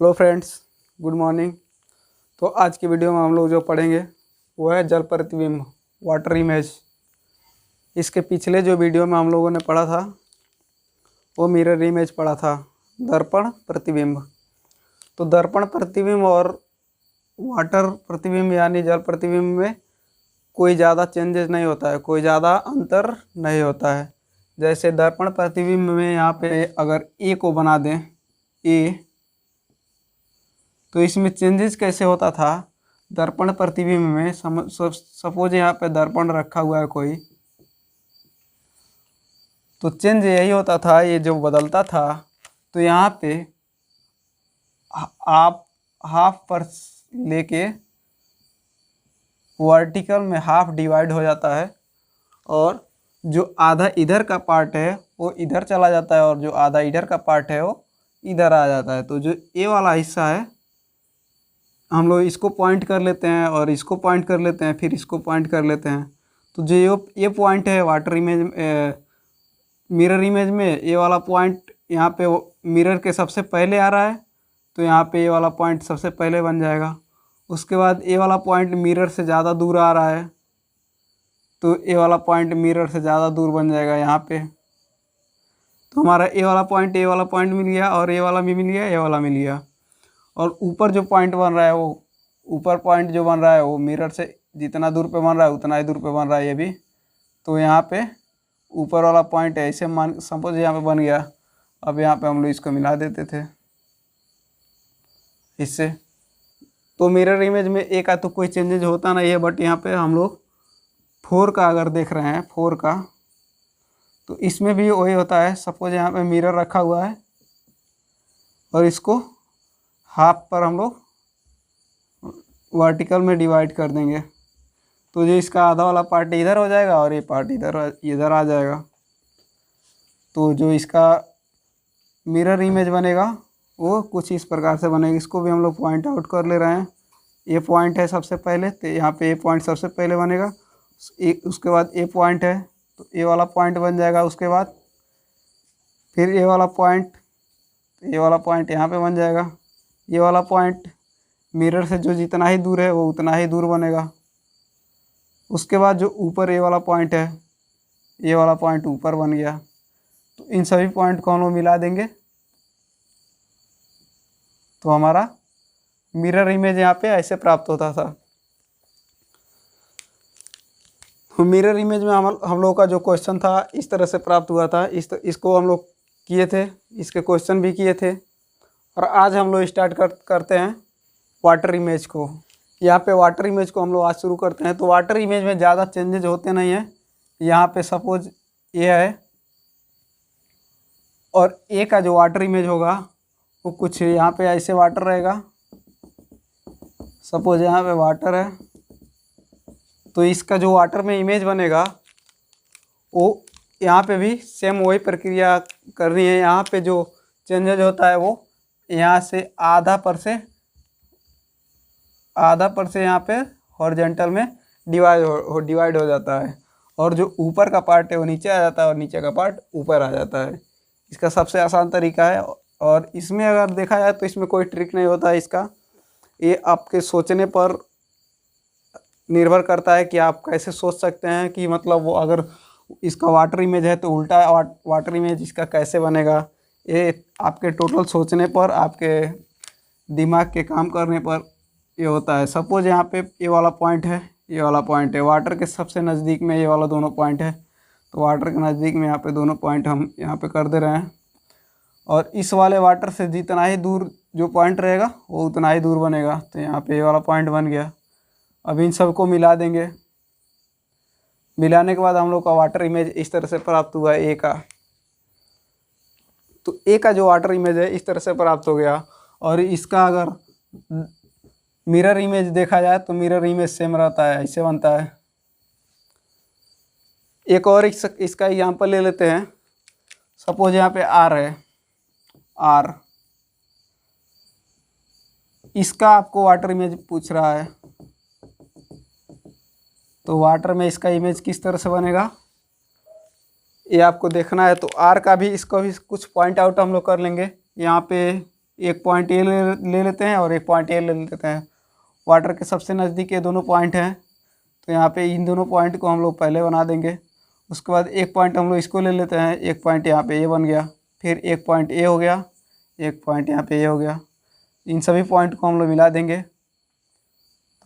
Hello friends, good morning. तो आज की वीडियो में हम लोग जो पढ़ेंगे वो है जल प्रतिबिंब, वाटर इमेज। इसके पिछले जो वीडियो में हम लोगों ने पढ़ा था वो मिरर इमेज पढ़ा था, दर्पण प्रतिबिंब। तो दर्पण प्रतिबिंब और वाटर प्रतिबिंब यानी जल प्रतिबिंब में कोई ज़्यादा चेंजेस नहीं होता है, कोई ज़्यादा अंतर नहीं होता है। जैसे दर्पण प्रतिबिंब में यहाँ पे अगर ए को बना दें ए, तो इसमें चेंजेस कैसे होता था। दर्पण प्रतिबिंब में सपोज यहाँ पे दर्पण रखा हुआ है कोई, तो चेंज यही होता था, ये जो बदलता था तो यहाँ पे आप हाफ पर लेके वर्टिकल में हाफ डिवाइड हो जाता है, और जो आधा इधर का पार्ट है वो इधर चला जाता है और जो आधा इधर का पार्ट है वो इधर आ जाता है। तो जो ए वाला हिस्सा है हम लोग इसको पॉइंट कर लेते हैं और इसको पॉइंट कर लेते हैं, फिर इसको पॉइंट कर लेते हैं। तो जो ये पॉइंट है वाटर इमेज मिरर इमेज में, ये वाला पॉइंट यहाँ पे मिरर के सबसे पहले आ रहा है, तो यहाँ पे ये वाला पॉइंट सबसे पहले बन जाएगा। उसके बाद ये वाला पॉइंट मिरर से ज़्यादा दूर आ रहा है, तो ये वाला पॉइंट मिरर से ज़्यादा दूर बन जाएगा यहाँ पे। तो हमारा ये वाला पॉइंट मिल गया, और ये वाला भी मिल गया, ये वाला मिल गया। और ऊपर जो पॉइंट बन रहा है वो ऊपर पॉइंट जो बन रहा है वो मिरर से जितना दूर पे बन रहा है उतना ही दूर पे बन रहा है ये भी। तो यहाँ पे ऊपर वाला पॉइंट है, इसे मान सपोज यहाँ पे बन गया। अब यहाँ पे हम लोग इसको मिला देते थे इससे, तो मिरर इमेज में ए का तो कोई चेंजेज होता नहीं है। बट यहाँ पे हम लोग 4 का अगर देख रहे हैं 4 का, तो इसमें भी वही होता है। सपोज यहाँ पे मिरर रखा हुआ है और इसको हाफ पर हम लोग वर्टिकल में डिवाइड कर देंगे, तो जो इसका आधा वाला पार्ट इधर हो जाएगा और ये पार्ट इधर आ जाएगा। तो जो इसका मिरर इमेज बनेगा वो कुछ इस प्रकार से बनेगा। इसको भी हम लोग पॉइंट आउट कर ले रहे हैं। ये पॉइंट है सबसे पहले, तो यहाँ पे ये पॉइंट सबसे पहले बनेगा। उसके बाद ये पॉइंट है, तो ये वाला पॉइंट बन जाएगा। उसके बाद फिर ये वाला पॉइंट, ये वाला पॉइंट यहाँ पे बन जाएगा। ये वाला पॉइंट मिरर से जो जितना ही दूर है वो उतना ही दूर बनेगा। उसके बाद जो ऊपर ये वाला पॉइंट है, ये वाला पॉइंट ऊपर बन गया। तो इन सभी पॉइंट को हम लोग मिला देंगे, तो हमारा मिरर इमेज यहाँ पे ऐसे प्राप्त होता था। तो मिरर इमेज में हम लोग का जो क्वेश्चन था इस तरह से प्राप्त हुआ था। इसको हम लोग किए थे, इसके क्वेश्चन भी किए थे। और आज हम लोग स्टार्ट करते हैं वाटर इमेज को। यहाँ पे वाटर इमेज को हम लोग आज शुरू करते हैं। तो वाटर इमेज में ज़्यादा चेंजेज होते नहीं हैं। यहाँ पे सपोज ये है, और ए का जो वाटर इमेज होगा वो कुछ यहाँ पे ऐसे वाटर रहेगा। सपोज यहाँ पे वाटर है, तो इसका जो वाटर में इमेज बनेगा वो यहाँ पे भी सेम वही प्रक्रिया करनी है। यहाँ पे जो चेंजेज होता है वो यहाँ से आधा पर से यहाँ पे हॉरिजॉन्टल में डिवाइड हो जाता है, और जो ऊपर का पार्ट है वो नीचे आ जाता है और नीचे का पार्ट ऊपर आ जाता है। इसका सबसे आसान तरीका है, और इसमें अगर देखा जाए तो इसमें कोई ट्रिक नहीं होता है इसका। ये आपके सोचने पर निर्भर करता है कि आप कैसे सोच सकते हैं कि मतलब वो अगर इसका वाटर इमेज है तो उल्टा वाटर इमेज इसका कैसे बनेगा। ये आपके टोटल सोचने पर, आपके दिमाग के काम करने पर ये होता है। सपोज यहाँ पे ये वाला पॉइंट है, ये वाला पॉइंट है, वाटर के सबसे नज़दीक में ये वाला दोनों पॉइंट है। तो वाटर के नज़दीक में यहाँ पे दोनों पॉइंट हम यहाँ पे कर दे रहे हैं, और इस वाले वाटर से जितना ही दूर जो पॉइंट रहेगा वो उतना ही दूर बनेगा। तो यहाँ पे ये वाला पॉइंट बन गया। अब इन सबको मिला देंगे। मिलाने के बाद हम लोग का वाटर इमेज इस तरह से प्राप्त हुआ है ए का। तो ए का जो वाटर इमेज है इस तरह से प्राप्त हो गया। और इसका अगर मिरर इमेज देखा जाए तो मिरर इमेज सेम रहता है, ऐसे बनता है। एक और इसका एग्जाम्पल ले लेते हैं। सपोज यहाँ पे आर है, आर, इसका आपको वाटर इमेज पूछ रहा है। तो वाटर में इसका इमेज किस तरह से बनेगा ये आपको देखना है। तो आर का भी, इसको भी कुछ पॉइंट आउट हम लोग कर लेंगे। यहाँ पे एक पॉइंट ए ले लेते हैं और एक पॉइंट ए ले लेते हैं। वाटर के सबसे नज़दीक ये दोनों पॉइंट हैं, तो यहाँ पे इन दोनों पॉइंट को हम लोग पहले बना देंगे। उसके बाद एक पॉइंट हम लोग इसको ले लेते हैं, एक पॉइंट यहाँ पे ए बन गया, फिर एक पॉइंट ए हो गया, एक पॉइंट यहाँ पे ए हो गया। इन सभी पॉइंट को हम लोग मिला देंगे।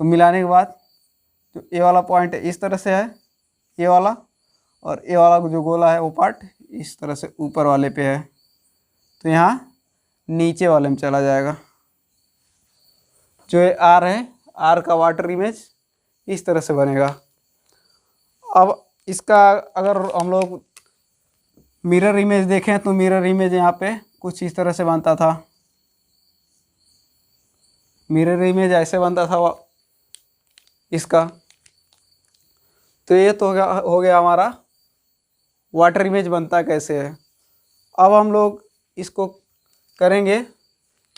तो मिलाने के बाद जो ए वाला पॉइंट इस तरह से है, ए वाला, और ए वाला जो गोला है वो पार्ट इस तरह से ऊपर वाले पे है, तो यहाँ नीचे वाले में चला जाएगा। जो ये आर है, आर का वाटर इमेज इस तरह से बनेगा। अब इसका अगर हम लोग मिरर इमेज देखें तो मिरर इमेज यहाँ पे कुछ इस तरह से बनता था। मिरर इमेज ऐसे बनता था इसका। तो ये तो हो गया हमारा वाटर इमेज बनता कैसे है। अब हम लोग इसको करेंगे,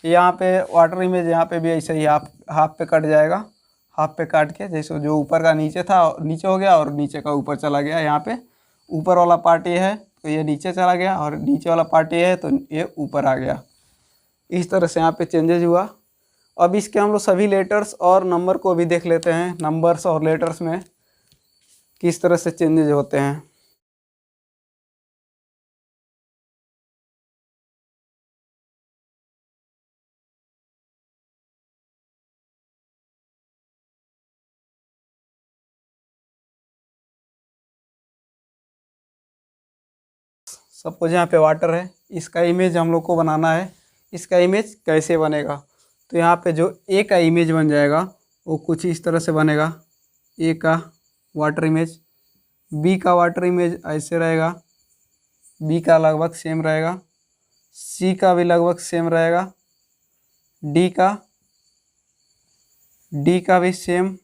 यहाँ पे वाटर इमेज यहाँ पे भी ऐसे ही हाफ पे कट जाएगा। हाफ पे काट के जैसे जो ऊपर का नीचे था नीचे हो गया और नीचे का ऊपर चला गया। यहाँ पे ऊपर वाला पार्ट ये है तो ये नीचे चला गया, और नीचे वाला पार्ट ये है तो ये ऊपर आ गया। इस तरह से यहाँ पे चेंजेज हुआ। अब इसके हम लोग सभी लेटर्स और नंबर को भी देख लेते हैं, नंबर्स और लेटर्स में किस तरह से चेंजेज होते हैं। सपोज यहाँ पे वाटर है, इसका इमेज हम लोग को बनाना है। इसका इमेज कैसे बनेगा, तो यहाँ पे जो ए का इमेज बन जाएगा वो कुछ इस तरह से बनेगा। ए का वाटर इमेज, बी का वाटर इमेज ऐसे रहेगा, बी का लगभग सेम रहेगा, सी का भी लगभग सेम रहेगा, डी का भी सेम,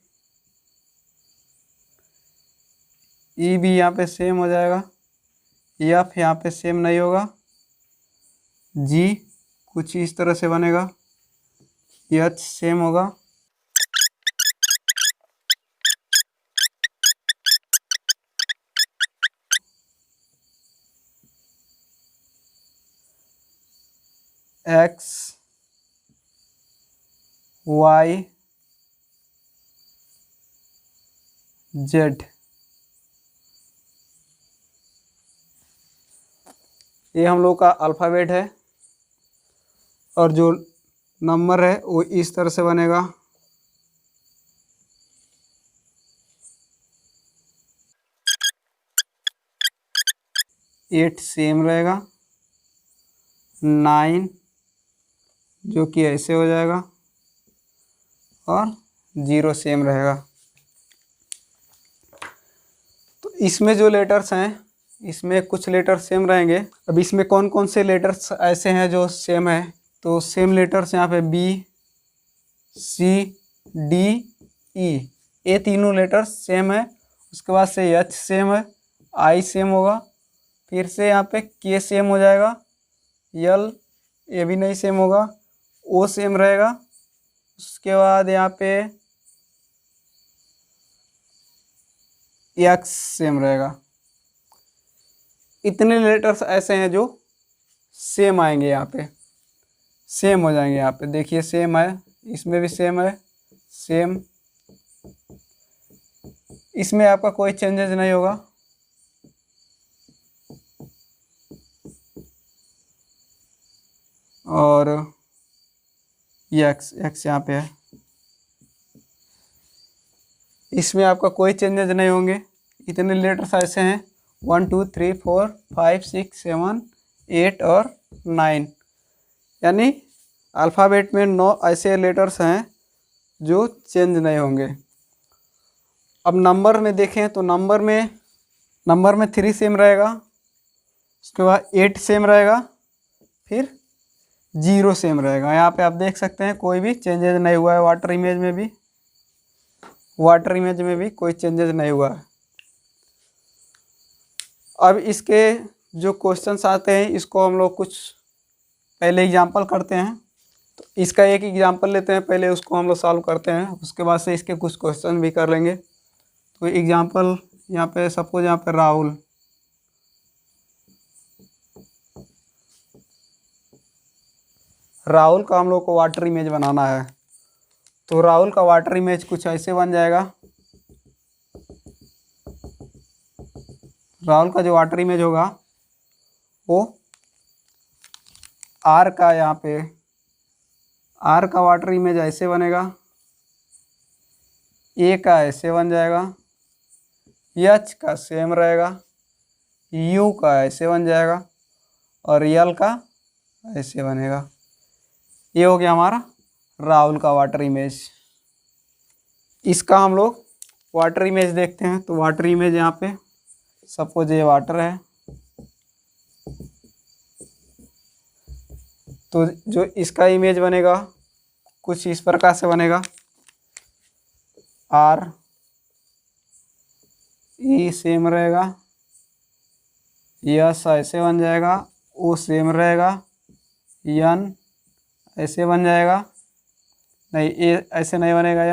ई भी यहाँ पे सेम हो जाएगा, एफ यहाँ पे सेम नहीं होगा, जी कुछ इस तरह से बनेगा, एच सेम होगा, एक्स वाई जेड, ये हम लोग का अल्फ़ाबेट है। और जो नंबर है वो इस तरह से बनेगा। 8 सेम रहेगा, 9 जो कि ऐसे हो जाएगा, और 0 सेम रहेगा। तो इसमें जो लेटर्स हैं, इसमें कुछ लेटर्स सेम रहेंगे। अब इसमें कौन कौन से लेटर्स ऐसे हैं जो सेम है, तो सेम लेटर्स यहाँ पे बी, सी, डी, ई, ये तीनों लेटर्स सेम है। उसके बाद से एच सेम है, आई सेम होगा, फिर से यहाँ पे के सेम हो जाएगा, यल ये भी नहीं सेम होगा, ओ सेम रहेगा। उसके बाद यहाँ पे एक्स सेम रहेगा। इतने लेटर्स ऐसे हैं जो सेम आएंगे, यहाँ पे सेम हो जाएंगे। यहाँ पे देखिए सेम है, इसमें भी सेम है, सेम, इसमें आपका कोई चेंजेस नहीं होगा। और ये एक्स यहाँ पे है, इसमें आपका कोई चेंजेस नहीं होंगे। इतने लेटर्स ऐसे हैं 1 2 3 4 5 6 7 8 और 9, यानी अल्फ़ाबेट में 9 ऐसे लेटर्स हैं जो चेंज नहीं होंगे। अब नंबर में देखें तो नंबर में 3 सेम रहेगा, उसके बाद 8 सेम रहेगा, फिर 0 सेम रहेगा। यहाँ पे आप देख सकते हैं कोई भी चेंजेस नहीं हुआ है। वाटर इमेज में भी कोई चेंजेस नहीं हुआ है। अब इसके जो क्वेश्चंस आते हैं इसको हम लोग कुछ पहले एग्जांपल करते हैं। तो इसका एक एग्जांपल लेते हैं, पहले उसको हम लोग सॉल्व करते हैं, उसके बाद से इसके कुछ क्वेश्चन भी कर लेंगे। तो एग्जांपल यहाँ पे सपोज यहाँ पे राहुल का हम लोग को वाटर इमेज बनाना है। तो राहुल का वाटर इमेज कुछ ऐसे बन जाएगा। राहुल का जो वाटर इमेज होगा वो आर का, यहाँ पे आर का वाटर इमेज ऐसे बनेगा, ए का ऐसे बन जाएगा, एच का सेम रहेगा, यू का ऐसे बन जाएगा और यल का ऐसे बनेगा। ये हो गया हमारा राहुल का वाटर इमेज। इसका हम लोग वाटर इमेज देखते हैं। तो वाटर इमेज यहाँ पे सपोज ये वाटर है, तो जो इसका इमेज बनेगा कुछ इस प्रकार से बनेगा, आर ई सेम रहेगा, यस ऐसे बन जाएगा, ओ सेम रहेगा, यन ऐसे बन जाएगा, नहीं ए ऐसे नहीं बनेगा,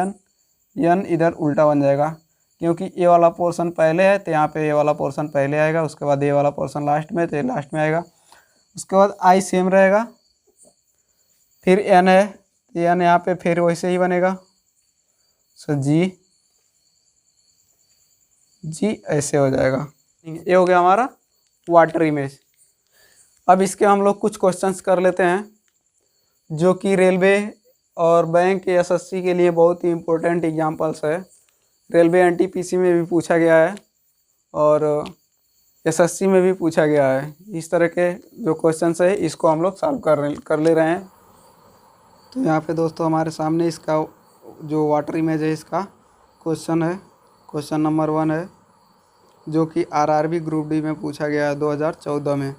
यन इधर उल्टा बन जाएगा क्योंकि ए वाला पोर्शन पहले है तो यहाँ पे ए वाला पोर्शन पहले आएगा, उसके बाद ए वाला पोर्शन लास्ट में तो ये लास्ट में आएगा। उसके बाद आई सेम रहेगा, फिर एन है तो एन यहाँ पे फिर वैसे ही बनेगा। सो जी ऐसे हो जाएगा। ये हो गया हमारा वाटर इमेज। अब इसके हम लोग कुछ क्वेश्चंस कर लेते हैं जो कि रेलवे और बैंक एसएससी के लिए बहुत ही इम्पोर्टेंट एग्जांपल्स है। रेलवे एनटीपीसी में भी पूछा गया है और एसएससी में भी पूछा गया है। इस तरह के जो क्वेश्चंस है इसको हम लोग सॉल्व कर ले रहे हैं। तो यहाँ पे दोस्तों हमारे सामने इसका जो वाटर इमेज है इसका क्वेश्चन है, क्वेश्चन नंबर 1 है जो कि आरआरबी ग्रुप डी में पूछा गया है 2014 में।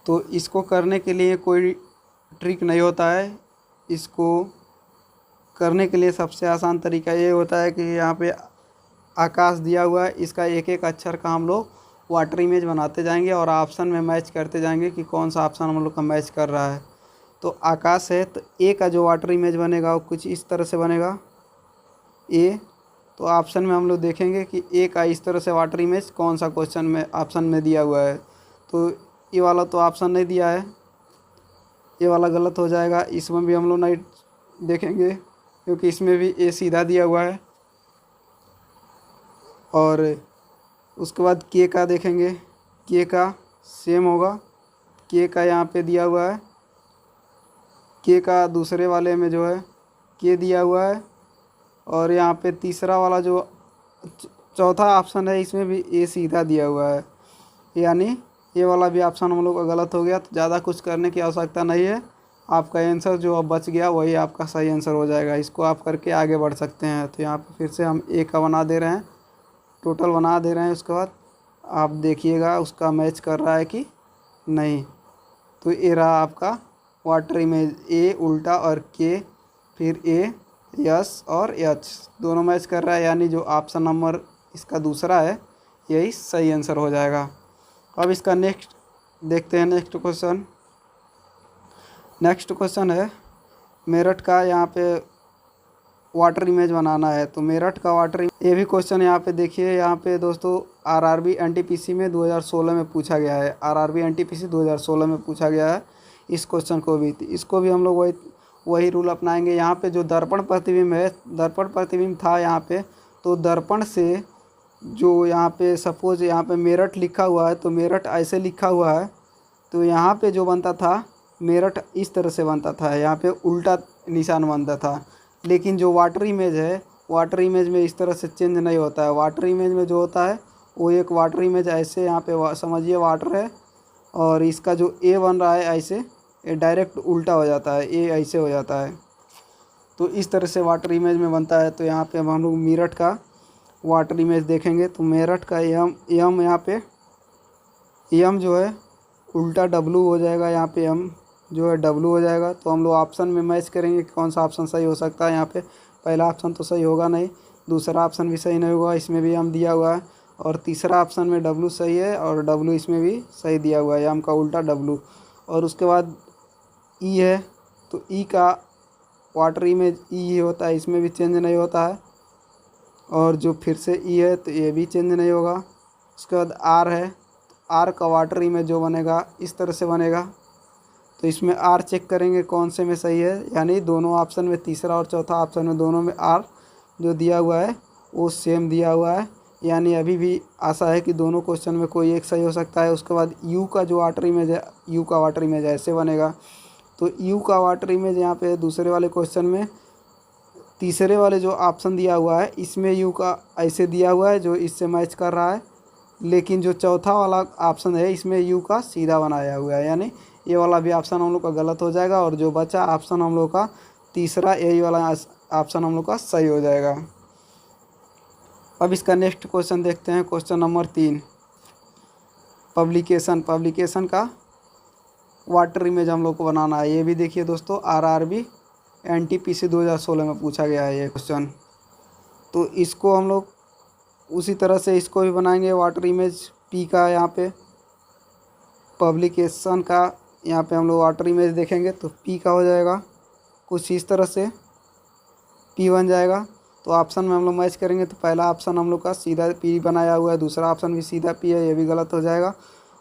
तो इसको करने के लिए कोई ट्रिक नहीं होता है। इसको करने के लिए सबसे आसान तरीका ये होता है कि यहाँ पे आकाश दिया हुआ है, इसका एक एक अक्षर का हम लोग वाटर इमेज बनाते जाएंगे और ऑप्शन में मैच करते जाएंगे कि कौन सा ऑप्शन हम लोग का मैच कर रहा है। तो आकाश है तो ए का जो वाटर इमेज बनेगा वो कुछ इस तरह से बनेगा, ए। तो ऑप्शन में हम लोग देखेंगे कि ए का इस तरह से वाटर इमेज कौन सा क्वेश्चन में ऑप्शन में दिया हुआ है। तो ये वाला तो ऑप्शन नहीं दिया है, ये वाला गलत हो जाएगा। इसमें भी हम लोग नहीं देखेंगे क्योंकि इसमें भी ए सीधा दिया हुआ है। और उसके बाद के का देखेंगे, के का सेम होगा, के का यहाँ पे दिया हुआ है, के का दूसरे वाले में जो है के दिया हुआ है। और यहाँ पे तीसरा वाला जो चौथा ऑप्शन है इसमें भी ए सीधा दिया हुआ है, यानी ये वाला भी ऑप्शन हम लोग का गलत हो गया। तो ज़्यादा कुछ करने की आवश्यकता नहीं है, आपका आंसर जो अब बच गया वही आपका सही आंसर हो जाएगा। इसको आप करके आगे बढ़ सकते हैं। तो यहाँ पे फिर से हम ए का बना दे रहे हैं, टोटल बना दे रहे हैं। उसके बाद आप देखिएगा उसका मैच कर रहा है कि नहीं। तो ये रहा आपका वाटर इमेज, ए उल्टा और के, फिर ए यस और एच दोनों मैच कर रहा है, यानी जो ऑप्शन नंबर इसका दूसरा है यही सही आंसर हो जाएगा। अब इसका नेक्स्ट देखते हैं, नेक्स्ट क्वेश्चन। नेक्स्ट क्वेश्चन है मेरठ का, यहाँ पे वाटर इमेज बनाना है। तो मेरठ का वाटर, ये भी क्वेश्चन यहाँ पे देखिए, यहाँ पे दोस्तों आरआरबी एनटीपीसी में 2016 में पूछा गया है। आरआरबी एनटीपीसी 2016 में पूछा गया है इस क्वेश्चन को भी। इसको भी हम लोग वही रूल अपनाएंगे। यहाँ पे जो दर्पण प्रतिबिंब है, दर्पण प्रतिबिंब था यहाँ पे, तो दर्पण से जो यहाँ पे सपोज यहाँ पे मेरठ लिखा हुआ है तो मेरठ ऐसे लिखा हुआ है, तो यहाँ पे जो बनता था मेरठ इस तरह से बनता था, यहाँ पे उल्टा निशान बनता था। लेकिन जो वाटर इमेज है, वाटर इमेज में इस तरह से चेंज नहीं होता है। वाटर इमेज में जो होता है वो एक वाटर इमेज ऐसे यहाँ पे समझिए वाटर है और इसका जो ए बन रहा है ऐसे, ये डायरेक्ट उल्टा हो जाता है, ए ऐसे हो जाता है। तो इस तरह से वाटर इमेज में बनता है। तो यहाँ पे हम लोग मेरठ का वाटर इमेज देखेंगे तो मेरठ का एम यहाँ पे एम जो है उल्टा डब्लू हो जाएगा, यहाँ पे एम जो है डब्लू हो जाएगा। तो हम लोग ऑप्शन में मैच करेंगे कि कौन सा ऑप्शन सही हो सकता है। यहाँ पे पहला ऑप्शन तो सही होगा नहीं, दूसरा ऑप्शन भी सही नहीं होगा, इसमें भी एम दिया हुआ है, और तीसरा ऑप्शन में डब्लू सही है और डब्लू इसमें भी सही दिया हुआ है, एम का उल्टा डब्लू। और उसके बाद ई है, तो ई का वाटर इमेज ई होता है, इसमें भी चेंज नहीं होता है। और जो फिर से ई है तो ये भी चेंज नहीं होगा। उसके बाद आर है, तो आर का वाटर इमेज जो बनेगा इस तरह से बनेगा। तो इसमें आर चेक करेंगे कौन से में सही है, यानी दोनों ऑप्शन में, तीसरा और चौथा ऑप्शन में, दोनों में आर जो दिया हुआ है वो सेम दिया हुआ है, यानी अभी भी आशा है कि दोनों क्वेश्चन में कोई एक सही हो सकता है। उसके बाद यू का जो वाटर इमेज है, यू का वाटर इमेज ऐसे बनेगा। तो यू का वाटर इमेज यहाँ पे दूसरे वाले क्वेश्चन में, तीसरे वाले जो ऑप्शन दिया हुआ है इसमें यू का ऐसे दिया हुआ है जो इससे मैच कर रहा है, लेकिन जो चौथा वाला ऑप्शन है इसमें यू का सीधा बनाया हुआ है, यानी ये वाला भी ऑप्शन हम लोग का गलत हो जाएगा, और जो बचा ऑप्शन हम लोग का तीसरा यही वाला ऑप्शन हम लोग का सही हो जाएगा। अब इसका नेक्स्ट क्वेश्चन देखते हैं, क्वेश्चन नंबर 3। पब्लिकेशन का वाटर इमेज हम लोग को बनाना है। ये भी देखिए दोस्तों, आरआरबी एनटीपीसी 2016 में पूछा गया है ये क्वेश्चन। तो इसको हम लोग उसी तरह से इसको भी बनाएंगे वाटर इमेज पी का। यहाँ पे पब्लिकेशन का यहाँ पे हम लोग वाटर इमेज देखेंगे तो पी का हो जाएगा कुछ इस तरह से, पी बन जाएगा। तो ऑप्शन में हम लोग मैच करेंगे तो पहला ऑप्शन हम लोग का सीधा पी बनाया हुआ है, दूसरा ऑप्शन भी सीधा पी है, ये भी गलत हो जाएगा,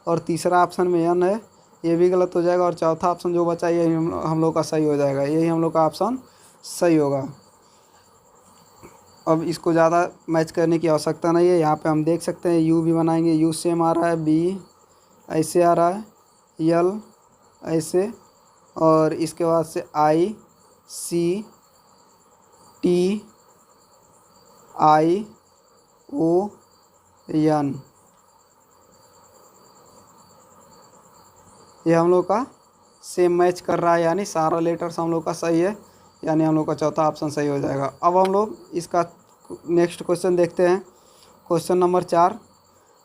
और तीसरा ऑप्शन में एन है, ये भी गलत हो जाएगा, और चौथा ऑप्शन जो बचा यही हम लोग का सही हो जाएगा, यही हम लोग का ऑप्शन सही होगा। अब इसको ज़्यादा मैच करने की आवश्यकता नहीं है। यहाँ पे हम देख सकते हैं यू भी बनाएंगे, यू सेम आ रहा है, बी ऐसे आ रहा है, यल ऐसे, और इसके बाद से आई C T I O N, ये हम लोग का सेम मैच कर रहा है, यानी सारा लेटर्स हम लोग का सही है, यानी हम लोग का चौथा ऑप्शन सही हो जाएगा। अब हम लोग इसका नेक्स्ट क्वेश्चन देखते हैं, क्वेश्चन नंबर 4।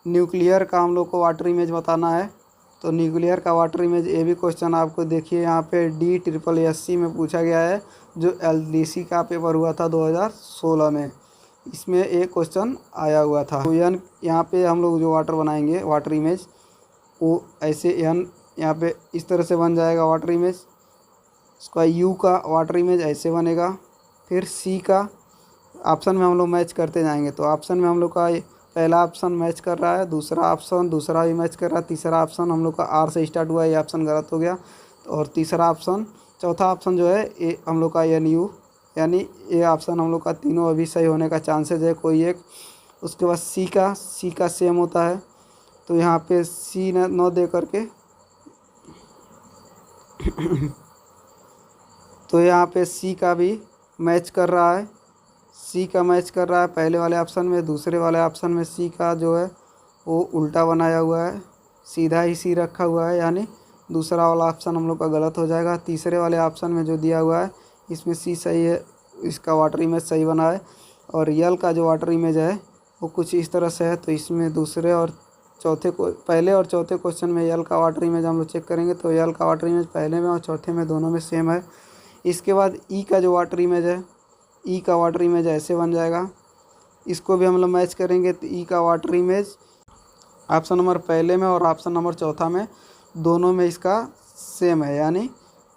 न्यूक्लियर का हम लोग को वाटर इमेज बताना है। तो न्यूक्लियर का वाटर इमेज, ये भी क्वेश्चन आपको देखिए यहाँ पे DSSC में पूछा गया है, जो LDC का पेपर हुआ था 2016 में, इसमें एक क्वेश्चन आया हुआ था। तो एन यहाँ पे हम लोग जो वाटर बनाएंगे वाटर इमेज, वो ऐसे एन यहाँ पे इस तरह से बन जाएगा वाटर इमेज। उसका यू का वाटर इमेज ऐसे बनेगा। फिर सी का ऑप्शन में हम लोग मैच करते जाएंगे। तो ऑप्शन में हम लोग का पहला ऑप्शन मैच कर रहा है, दूसरा ऑप्शन दूसरा भी मैच कर रहा है, तीसरा ऑप्शन हम लोग का आर से स्टार्ट हुआ है, ये ऑप्शन गलत हो गया। और तीसरा ऑप्शन, चौथा ऑप्शन जो है ये हम लोग का एन यू, यानी ये ऑप्शन हम लोग का तीनों अभी सही होने का चांसेस है कोई एक। उसके बाद सी का सेम होता है, तो यहाँ पे सी न दे करके तो यहाँ पे सी का भी मैच कर रहा है, सी का मैच कर रहा है पहले वाले ऑप्शन में, दूसरे वाले ऑप्शन में सी का जो है वो उल्टा बनाया हुआ है, सीधा ही सी रखा हुआ है, यानी दूसरा वाला ऑप्शन हम लोग का गलत हो जाएगा। तीसरे वाले ऑप्शन में जो दिया हुआ है इसमें सी सही है, इसका वाटर इमेज सही बना है। और यल का जो वाटर इमेज है वो कुछ इस तरह से है, तो इसमें दूसरे और चौथे को, पहले और चौथे क्वेश्चन में यल का वाटर इमेज हम लोग चेक करेंगे, तो यल का वाटर इमेज पहले में और चौथे में दोनों में सेम है। इसके बाद ई का जो वाटर इमेज है, ई का वाटर इमेज ऐसे बन जाएगा, इसको भी हम लोग मैच करेंगे। तो ई का वाटर इमेज ऑप्शन नंबर पहले में और ऑप्शन नंबर चौथा में दोनों में इसका सेम है, यानी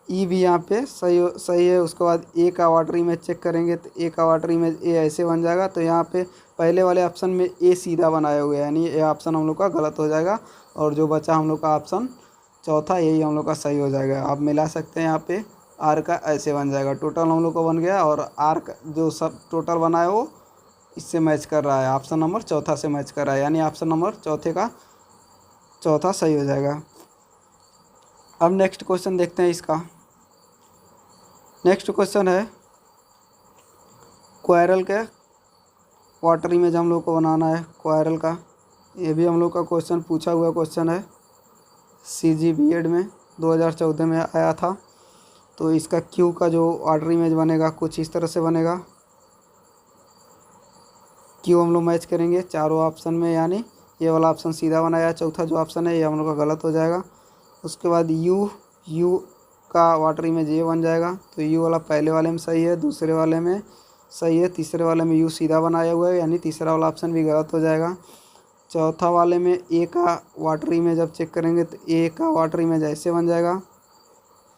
ई भी यहाँ पे सही है। उसके बाद ए का वाटर इमेज चेक करेंगे, तो ए का वाटर इमेज ए ऐसे बन जाएगा। तो यहाँ पे पहले वाले ऑप्शन में ए सीधा बनाया हुआ है, यानी ये ऑप्शन हम लोग का गलत हो जाएगा, और जो बचा हम लोग का ऑप्शन चौथा यही हम लोग का सही हो जाएगा। आप मिला सकते हैं, यहाँ पे आर का ऐसे बन जाएगा, टोटल हम लोग को बन गया, और आर का जो सब टोटल बना है वो इससे मैच कर रहा है, ऑप्शन नंबर चौथा से मैच कर रहा है, यानी ऑप्शन नंबर चौथे का चौथा सही हो जाएगा। अब नेक्स्ट क्वेश्चन देखते हैं इसका। नेक्स्ट क्वेश्चन है क्वायरल के वाटर इमेज हम लोग को बनाना है, क्वायरल का। ये भी हम लोग का क्वेश्चन पूछा हुआ क्वेश्चन है, CG B.Ed में 2014 में आया था। तो इसका क्यू का जो वाटर इमेज बनेगा कुछ इस तरह से बनेगा, क्यू हम लोग मैच करेंगे चारों ऑप्शन में, यानी ये वाला ऑप्शन सीधा बनाया, चौथा जो ऑप्शन है ये हम लोग का गलत हो जाएगा। उसके बाद यू का वाटर इमेज ये बन जाएगा, तो यू वाला पहले वाले में सही है, दूसरे वाले में सही है, तीसरे वाले में यू सीधा बनाया हुआ है, यानी तीसरा वाला ऑप्शन भी गलत हो जाएगा। चौथा वाले में ए का वाटर इमेज अब चेक करेंगे, तो ए का वाटर इमेज ऐसे बन जाएगा।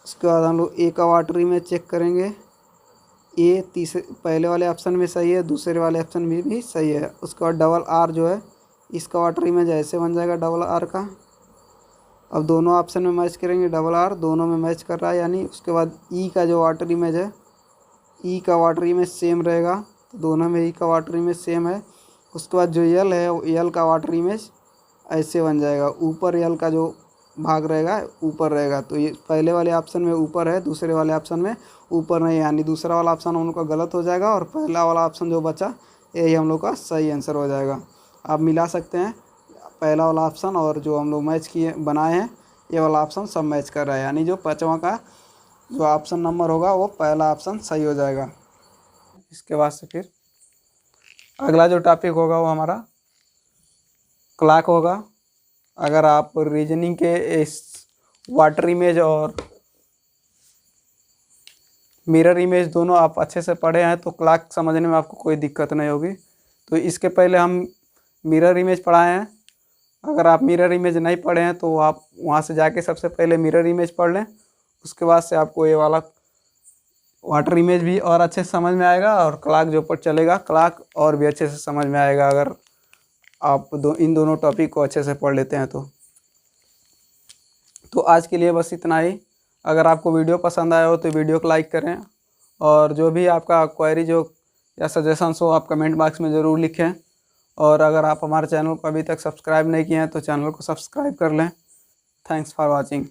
उसके बाद हम लोग ए का वाटर इमेज चेक करेंगे, ए तीसरे पहले वाले ऑप्शन में सही है, दूसरे वाले ऑप्शन में भी सही है। उसके बाद डबल आर जो है इसका वाटर इमेज ऐसे बन जाएगा, डबल आर का। अब दोनों ऑप्शन में मैच करेंगे, डबल आर दोनों में मैच कर रहा है, यानी उसके बाद ई का जो वाटर इमेज है, ई का वाटर इमेज सेम रहेगा, तो दोनों में ई का वाटर इमेज सेम है। उसके बाद जो यल है वो यल का वाटर इमेज ऐसे बन जाएगा, ऊपर यल का जो भाग रहेगा ऊपर रहेगा, तो ये पहले वाले ऑप्शन में ऊपर है, दूसरे वाले ऑप्शन में ऊपर नहीं, यानी दूसरा वाला ऑप्शन हम लोग का गलत हो जाएगा और पहला वाला ऑप्शन जो बचा यही हम लोग का सही आंसर हो जाएगा। आप मिला सकते हैं पहला वाला ऑप्शन और जो हम लोग मैच किए बनाए हैं ये वाला ऑप्शन सब मैच कर रहा है, यानी जो पाँचवा का जो ऑप्शन नंबर होगा वो पहला ऑप्शन सही हो जाएगा। इसके बाद से फिर अगला जो टॉपिक होगा वो हमारा क्लॉक होगा। अगर आप रीजनिंग के इस वाटर इमेज और मिरर इमेज दोनों आप अच्छे से पढ़े हैं तो क्लॉक समझने में आपको कोई दिक्कत नहीं होगी। तो इसके पहले हम मिरर इमेज पढ़ाए हैं, अगर आप मिरर इमेज नहीं पढ़े हैं तो आप वहाँ से जाके सबसे पहले मिरर इमेज पढ़ लें, उसके बाद से आपको ये वाला वाटर इमेज भी और अच्छे से समझ में आएगा और क्लॉक जो पर चलेगा क्लॉक और भी अच्छे से समझ में आएगा, अगर आप इन दोनों टॉपिक को अच्छे से पढ़ लेते हैं तो आज के लिए बस इतना ही। अगर आपको वीडियो पसंद आया हो तो वीडियो को लाइक करें और जो भी आपका क्वेरी जो या सजेशंस हो आप कमेंट बॉक्स में ज़रूर लिखें। और अगर आप हमारे चैनल को अभी तक सब्सक्राइब नहीं किए हैं तो चैनल को सब्सक्राइब कर लें। Thanks for watching.